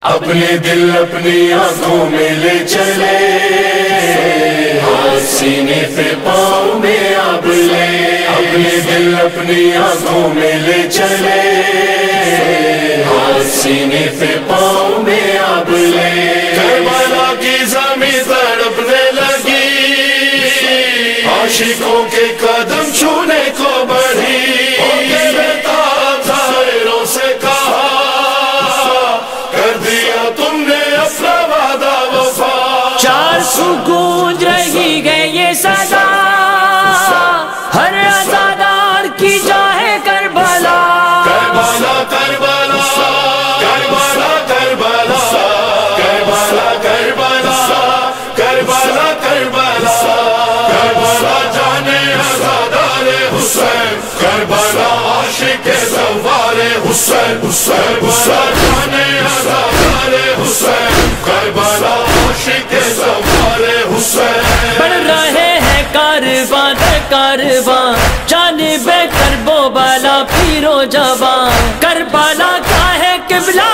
اپنے دل اپنی آنکھوں میں لے چلے، ہاتھ سینے پہ پاؤں میں اب لے، اپنے دل اپنی آنکھوں میں لے چلے، ہاتھ سینے پہ پاؤں میں اب لے۔ کربلا کی زمین تڑپنے لگی، عاشقوں کے قدم چھونے کو بڑھی، گونج رہی ہے یہ صدا، ہر عزادار کی جائے کربلا، کربلا کربلا کربلا کربلا کربلا کربلا کربلا کربلا کربلا جانے عزادار حسین، کربلا عاشق زوار حسین، کربلا جانے عزادار حسین، کربلا عاشق زوار حسین۔ بڑھ رہے ہیں کارواں در کارواں، جانب کرب و بلا پیر و جواں، کربلا کا ہے قبلہ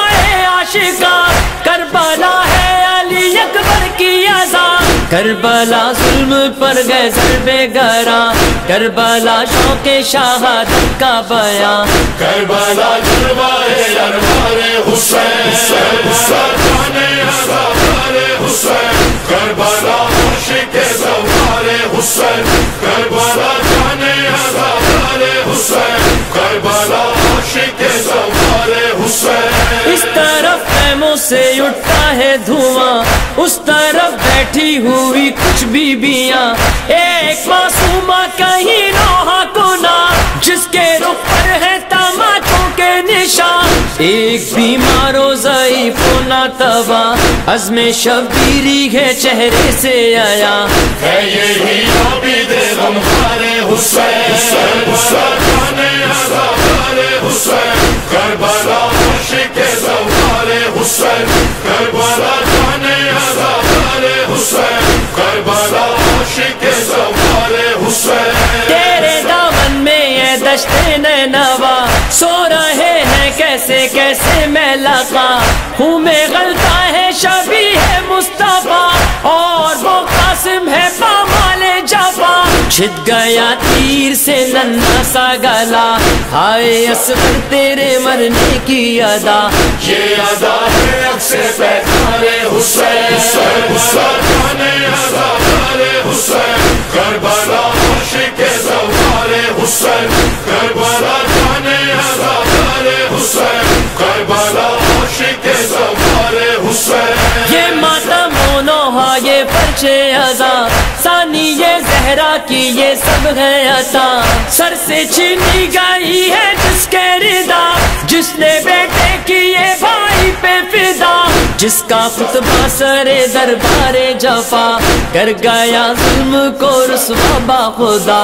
عاشقاں، کربلا ہے علی اکبر کی اذان، کربلا ظلم پر گئے ضرب گراں، کربلا شوق شہادت کا بیان، کربلا جلوہ انوار حسین، کربلا جانے عزادار حسین، کربلا عاشق زوار حسین، کربلا جانے عزادار حسین، کربلا عاشق زوار حسین۔ اس طرف خیموں سے اٹھتا ہے دھواں، اس طرف بیٹھی ہوئی کچھ بیویاں، ایک معصومہ کہیں نوحہ کنا، جس کے رخ پر ہے تماچوں کے نشان، ایک بیمار و ضعیف و ناتواں، عزم شبیری ہے چہرے سے آیا، ہے یہی عابد غمخوار حسین، کربلا جانے عزادار حسین، کربلا عاشق زوار حسین، کربلا جانے عزادار حسین، کربلا عاشق زوار حسین۔ تیرے دامن میں یہ دشت نینوا، سو رہے ہیں کیسے کیسے میں لقا، خون میں غلطہ ہے شبیہ مصطفیٰ، اور وہ قاسم ہے پامال جفا، چھت گیا تیر سے ننھا سا گلا، ہائے اصغر تیرے مرنے کی ادا، یہ ادا ہے عکس پیغمبر حسین، کربلا جانے عزادار حسین، کربلا عاشق زوار حسین، کربلا جانے عزادار حسین، کربلا عاشق زوار حسین۔ یہ ماتم و نوحہ یہ فرش ادا، ثانی یہ زہرا کی یہ سب ہے عطا، سر سے چھینی گئی ہے جس کے ردا، جس نے بیٹے کیے بھائی پہ فدا، جس کا خطبہ سر دربار جفا، کر گیا ظلم کو رسوا با خدا،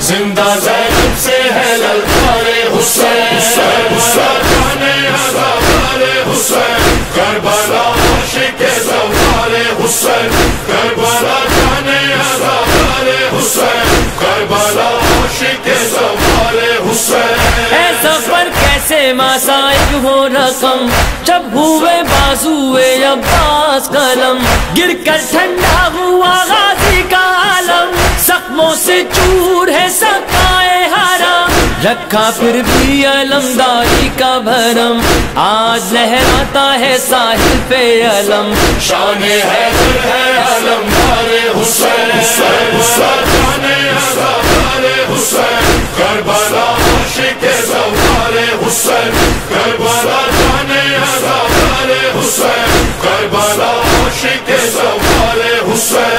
زندہ زینب سے ہے للکار حسین، کربلا جانے عزادار حسین، کربلا عاشق زوار حسین، کربلا جانے عزادار حسین، کربلا عاشق زوار حسین۔ اے سفر کیسے مصائب ہو رقم، جب ہوئے بازوئے عباس قلم، گر کر ٹھنڈا ہوا غازی کا عالم، زخموں سے چور ہے سقائے حرم، رکھا پھر بھی علمداری کا بھرم، آج لہراتا ہے ساحل پہ علم، شان حیدر ہے علمدار حسین، کربلا جانے عزادار حسین، کربلا عاشق زوار حسین، کربلا جانے عزادار حسین، کربلا عاشق زوار حسین۔